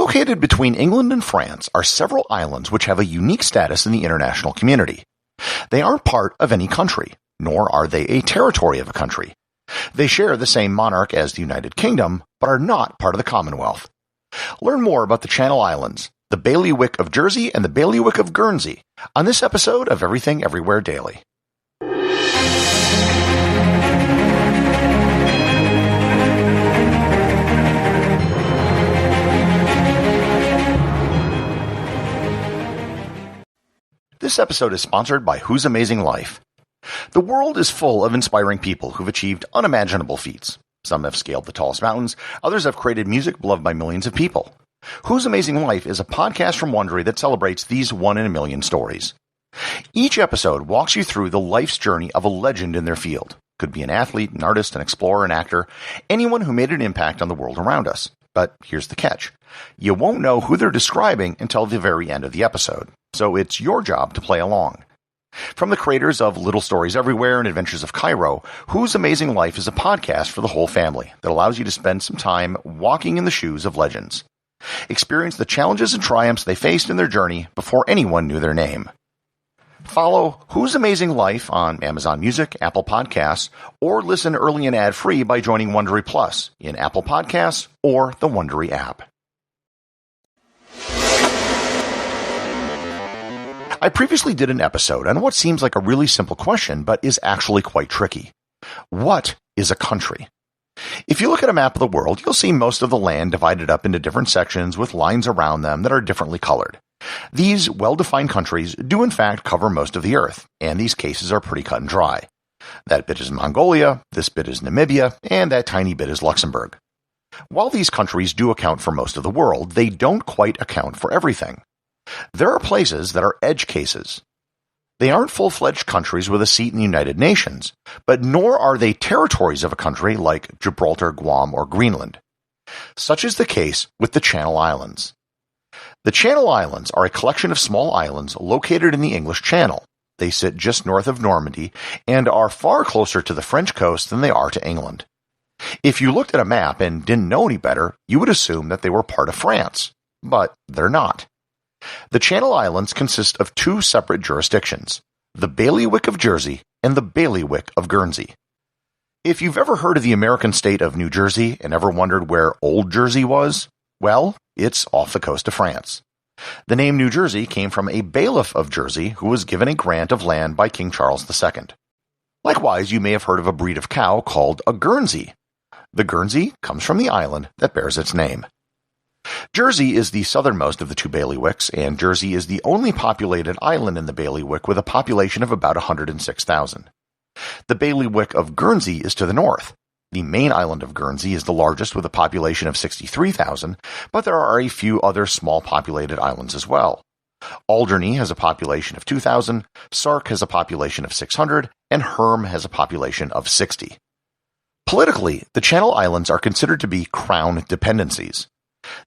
Located between England and France are several islands which have a unique status in the international community. They aren't part of any country, nor are they a territory of a country. They share the same monarch as the United Kingdom, but are not part of the Commonwealth. Learn more about the Channel Islands, the Bailiwick of Jersey and the Bailiwick of Guernsey on this episode of Everything Everywhere Daily. This episode is sponsored by Whose Amazing Life. The world is full of inspiring people who've achieved unimaginable feats. Some have scaled the tallest mountains, others have created music beloved by millions of people. Whose Amazing Life is a podcast from Wondery that celebrates these one-in-a-million stories. Each episode walks you through the life's journey of a legend in their field. Could be an athlete, an artist, an explorer, an actor, anyone who made an impact on the world around us. But here's the catch. You won't know who they're describing until the very end of the episode, so it's your job to play along. From the creators of Little Stories Everywhere and Adventures of Cairo, Whose Amazing Life is a podcast for the whole family that allows you to spend some time walking in the shoes of legends. Experience the challenges and triumphs they faced in their journey before anyone knew their name. Follow Whose Amazing Life on Amazon Music, Apple Podcasts, or listen early and ad-free by joining Wondery Plus in Apple Podcasts or the Wondery app. I previously did an episode on what seems like a really simple question, but is actually quite tricky. What is a country? If you look at a map of the world, you'll see most of the land divided up into different sections with lines around them that are differently colored. These well-defined countries do in fact cover most of the earth, and these cases are pretty cut and dry. That bit is Mongolia, this bit is Namibia, and that tiny bit is Luxembourg. While these countries do account for most of the world, they don't quite account for everything. There are places that are edge cases. They aren't full-fledged countries with a seat in the United Nations, but nor are they territories of a country like Gibraltar, Guam, or Greenland. Such is the case with the Channel Islands. The Channel Islands are a collection of small islands located in the English Channel. They sit just north of Normandy and are far closer to the French coast than they are to England. If you looked at a map and didn't know any better, you would assume that they were part of France, but they're not. The Channel Islands consist of two separate jurisdictions, the Bailiwick of Jersey and the Bailiwick of Guernsey. If you've ever heard of the American state of New Jersey and ever wondered where Old Jersey was, well, it's off the coast of France. The name New Jersey came from a bailiff of Jersey who was given a grant of land by King Charles II. Likewise, you may have heard of a breed of cow called a Guernsey. The Guernsey comes from the island that bears its name. Jersey is the southernmost of the two bailiwicks, and Jersey is the only populated island in the bailiwick with a population of about 106,000. The Bailiwick of Guernsey is to the north. The main island of Guernsey is the largest with a population of 63,000, but there are a few other small populated islands as well. Alderney has a population of 2,000, Sark has a population of 600, and Herm has a population of 60. Politically, the Channel Islands are considered to be crown dependencies.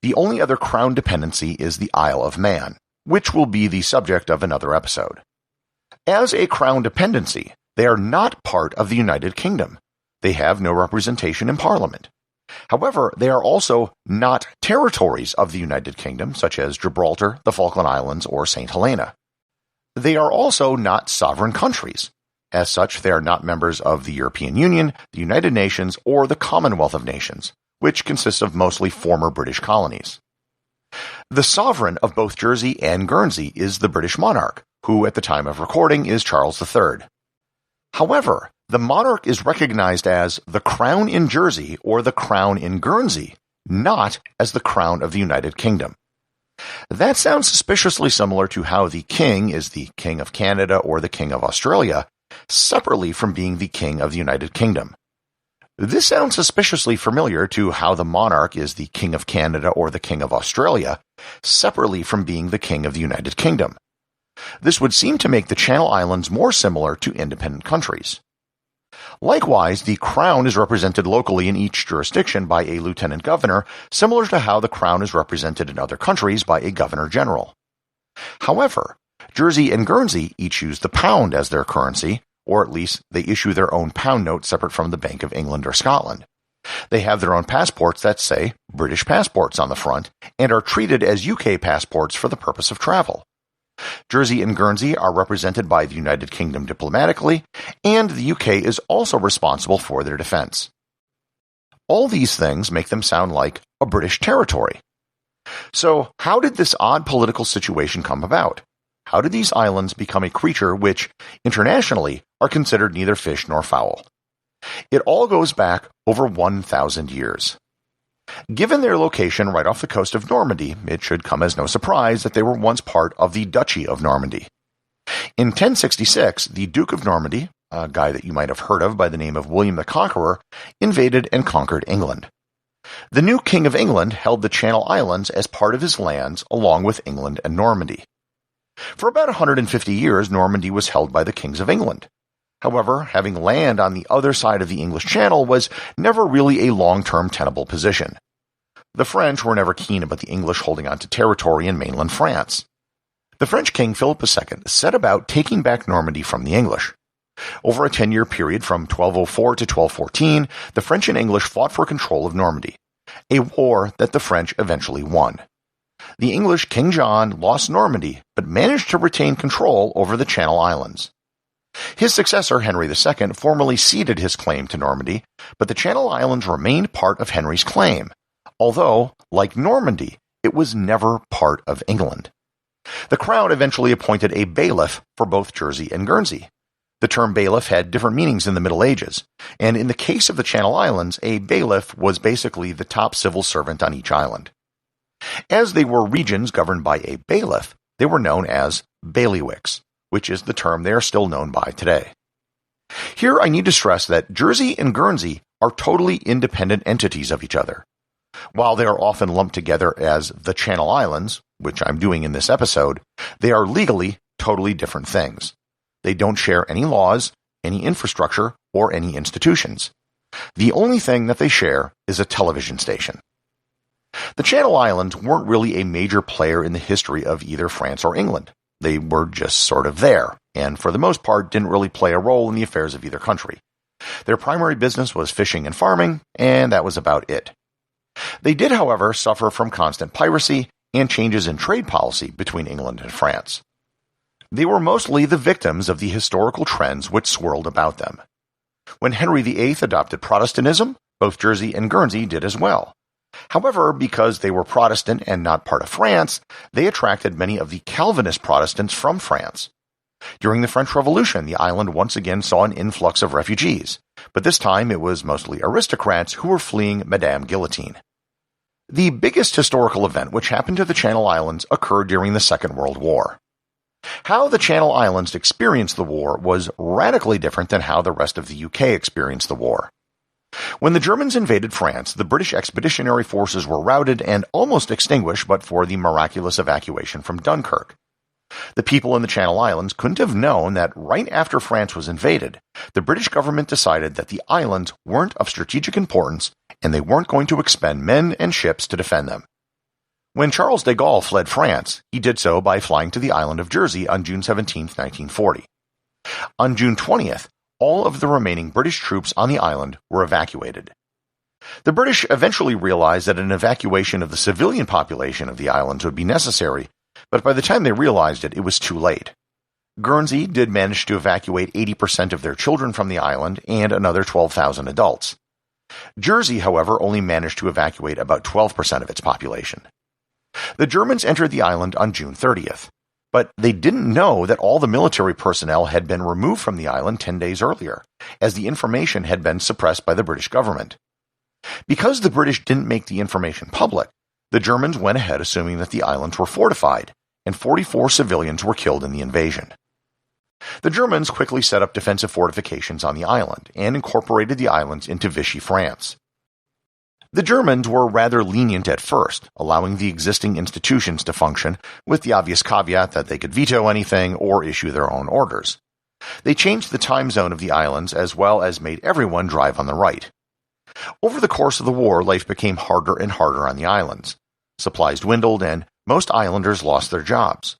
The only other crown dependency is the Isle of Man, which will be the subject of another episode. As a crown dependency, they are not part of the United Kingdom. They have no representation in Parliament. However, they are also not territories of the United Kingdom, such as Gibraltar, the Falkland Islands, or St. Helena. They are also not sovereign countries. As such, they are not members of the European Union, the United Nations, or the Commonwealth of Nations, which consists of mostly former British colonies. The sovereign of both Jersey and Guernsey is the British monarch, who at the time of recording is Charles III. However, the monarch is recognized as the Crown in Jersey or the Crown in Guernsey, not as the Crown of the United Kingdom. That sounds suspiciously similar to how the King is the King of Canada or the King of Australia, separately from being the King of the United Kingdom. This sounds suspiciously familiar to how the monarch is the King of Canada or the King of Australia, separately from being the King of the United Kingdom. This would seem to make the Channel Islands more similar to independent countries. Likewise, the Crown is represented locally in each jurisdiction by a lieutenant governor, similar to how the Crown is represented in other countries by a governor general. However, Jersey and Guernsey each use the pound as their currency, or at least they issue their own pound note separate from the Bank of England or Scotland. They have their own passports that say British passports on the front and are treated as UK passports for the purpose of travel. Jersey and Guernsey are represented by the United Kingdom diplomatically, and the UK is also responsible for their defence. All these things make them sound like a British territory. So, how did this odd political situation come about? How did these islands become a creature which, internationally, are considered neither fish nor fowl? It all goes back over 1,000 years. Given their location right off the coast of Normandy, it should come as no surprise that they were once part of the Duchy of Normandy. In 1066, the Duke of Normandy, a guy that you might have heard of by the name of William the Conqueror, invaded and conquered England. The new King of England held the Channel Islands as part of his lands along with England and Normandy. For about 150 years, Normandy was held by the Kings of England. However, having land on the other side of the English Channel was never really a long-term tenable position. The French were never keen about the English holding on to territory in mainland France. The French King Philip II set about taking back Normandy from the English. Over a 10-year period from 1204 to 1214, the French and English fought for control of Normandy, a war that the French eventually won. The English King John lost Normandy, but managed to retain control over the Channel Islands. His successor, Henry II, formally ceded his claim to Normandy, but the Channel Islands remained part of Henry's claim, although, like Normandy, it was never part of England. The Crown eventually appointed a bailiff for both Jersey and Guernsey. The term bailiff had different meanings in the Middle Ages, and in the case of the Channel Islands, a bailiff was basically the top civil servant on each island. As they were regions governed by a bailiff, they were known as bailiwicks, which is the term they are still known by today. Here I need to stress that Jersey and Guernsey are totally independent entities of each other. While they are often lumped together as the Channel Islands, which I'm doing in this episode, they are legally totally different things. They don't share any laws, any infrastructure, or any institutions. The only thing that they share is a television station. The Channel Islands weren't really a major player in the history of either France or England. They were just sort of there, and for the most part didn't really play a role in the affairs of either country. Their primary business was fishing and farming, and that was about it. They did, however, suffer from constant piracy and changes in trade policy between England and France. They were mostly the victims of the historical trends which swirled about them. When Henry VIII adopted Protestantism, both Jersey and Guernsey did as well. However, because they were Protestant and not part of France, they attracted many of the Calvinist Protestants from France. During the French Revolution, the island once again saw an influx of refugees, but this time it was mostly aristocrats who were fleeing Madame Guillotine. The biggest historical event which happened to the Channel Islands occurred during the Second World War. How the Channel Islands experienced the war was radically different than how the rest of the UK experienced the war. When the Germans invaded France, the British expeditionary forces were routed and almost extinguished but for the miraculous evacuation from Dunkirk. The people in the Channel Islands couldn't have known that right after France was invaded, the British government decided that the islands weren't of strategic importance and they weren't going to expend men and ships to defend them. When Charles de Gaulle fled France, he did so by flying to the island of Jersey on June 17, 1940. On June 20th, all of the remaining British troops on the island were evacuated. The British eventually realized that an evacuation of the civilian population of the islands would be necessary, but by the time they realized it, it was too late. Guernsey did manage to evacuate 80% of their children from the island and another 12,000 adults. Jersey, however, only managed to evacuate about 12% of its population. The Germans entered the island on June 30th, but they didn't know that all the military personnel had been removed from the island 10 days earlier, as the information had been suppressed by the British government. Because the British didn't make the information public, the Germans went ahead assuming that the islands were fortified, and 44 civilians were killed in the invasion. The Germans quickly set up defensive fortifications on the island and incorporated the islands into Vichy France. The Germans were rather lenient at first, allowing the existing institutions to function, with the obvious caveat that they could veto anything or issue their own orders. They changed the time zone of the islands as well as made everyone drive on the right. Over the course of the war, life became harder and harder on the islands. Supplies dwindled and most islanders lost their jobs.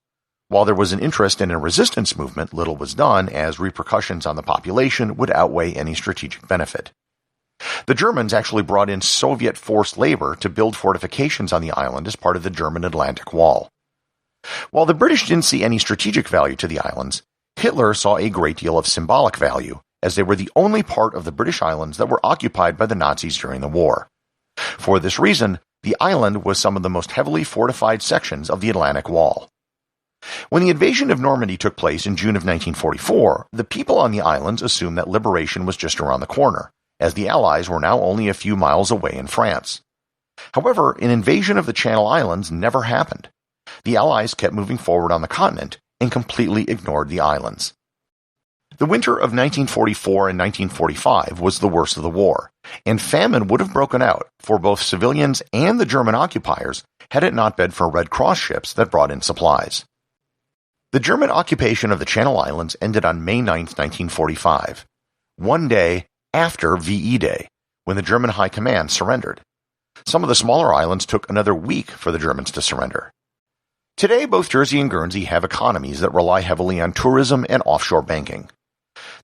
While there was an interest in a resistance movement, little was done as repercussions on the population would outweigh any strategic benefit. The Germans actually brought in Soviet forced labor to build fortifications on the island as part of the German Atlantic Wall. While the British didn't see any strategic value to the islands, Hitler saw a great deal of symbolic value, as they were the only part of the British islands that were occupied by the Nazis during the war. For this reason, the island was some of the most heavily fortified sections of the Atlantic Wall. When the invasion of Normandy took place in June of 1944, the people on the islands assumed that liberation was just around the corner, as the Allies were now only a few miles away in France. However, an invasion of the Channel Islands never happened. The Allies kept moving forward on the continent and completely ignored the islands. The winter of 1944 and 1945 was the worst of the war, and famine would have broken out for both civilians and the German occupiers had it not been for Red Cross ships that brought in supplies. The German occupation of the Channel Islands ended on May 9, 1945, one day after VE Day, when the German High Command surrendered. Some of the smaller islands took another week for the Germans to surrender. Today, both Jersey and Guernsey have economies that rely heavily on tourism and offshore banking.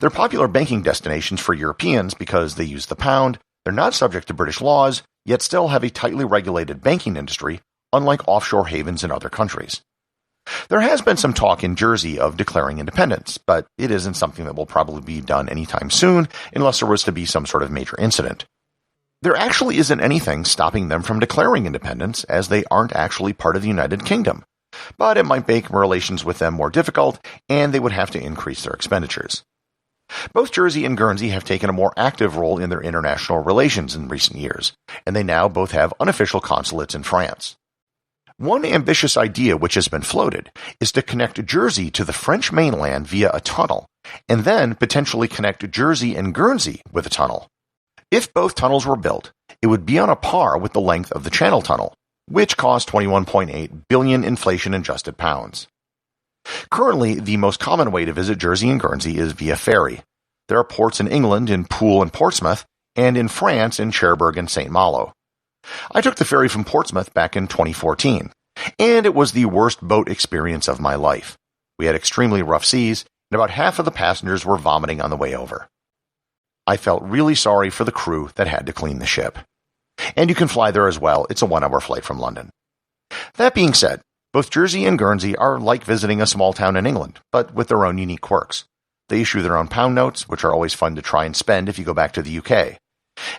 They're popular banking destinations for Europeans because they use the pound, they're not subject to British laws, yet still have a tightly regulated banking industry, unlike offshore havens in other countries. There has been some talk in Jersey of declaring independence, but it isn't something that will probably be done anytime soon unless there was to be some sort of major incident. There actually isn't anything stopping them from declaring independence, as they aren't actually part of the United Kingdom, but it might make relations with them more difficult, and they would have to increase their expenditures. Both Jersey and Guernsey have taken a more active role in their international relations in recent years, and they now both have unofficial consulates in France. One ambitious idea which has been floated is to connect Jersey to the French mainland via a tunnel, and then potentially connect Jersey and Guernsey with a tunnel. If both tunnels were built, it would be on a par with the length of the Channel Tunnel, which cost 21.8 billion inflation-adjusted pounds. Currently, the most common way to visit Jersey and Guernsey is via ferry. There are ports in England in Poole and Portsmouth, and in France in Cherbourg and St. Malo. I took the ferry from Portsmouth back in 2014, and it was the worst boat experience of my life. We had extremely rough seas, and about half of the passengers were vomiting on the way over. I felt really sorry for the crew that had to clean the ship. And you can fly there as well. It's a 1-hour flight from London. That being said, both Jersey and Guernsey are like visiting a small town in England, but with their own unique quirks. They issue their own pound notes, which are always fun to try and spend if you go back to the UK.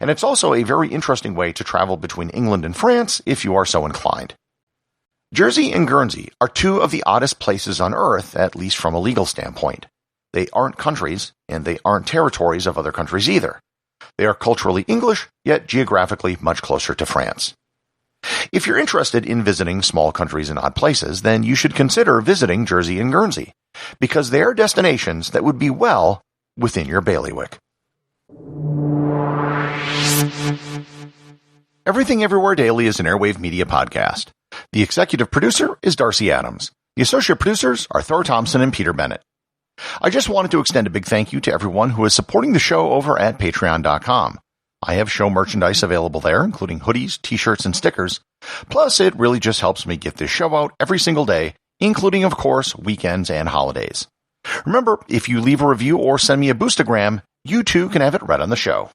And it's also a very interesting way to travel between England and France if you are so inclined. Jersey and Guernsey are two of the oddest places on Earth, at least from a legal standpoint. They aren't countries, and they aren't territories of other countries either. They are culturally English, yet geographically much closer to France. If you're interested in visiting small countries and odd places, then you should consider visiting Jersey and Guernsey, because they are destinations that would be well within your bailiwick. Everything Everywhere Daily is an Airwave Media podcast. The executive producer is Darcy Adams. The associate producers are Thor, Thomsen, and Peter Bennett. I just wanted to extend a big thank you to everyone who is supporting the show over at patreon.com. I have show merchandise available there, including hoodies, t-shirts, and stickers. Plus, it really just helps me get this show out every single day, including, of course, weekends and holidays. Remember, if you leave a review or send me a boostagram, you too can have it read on the show.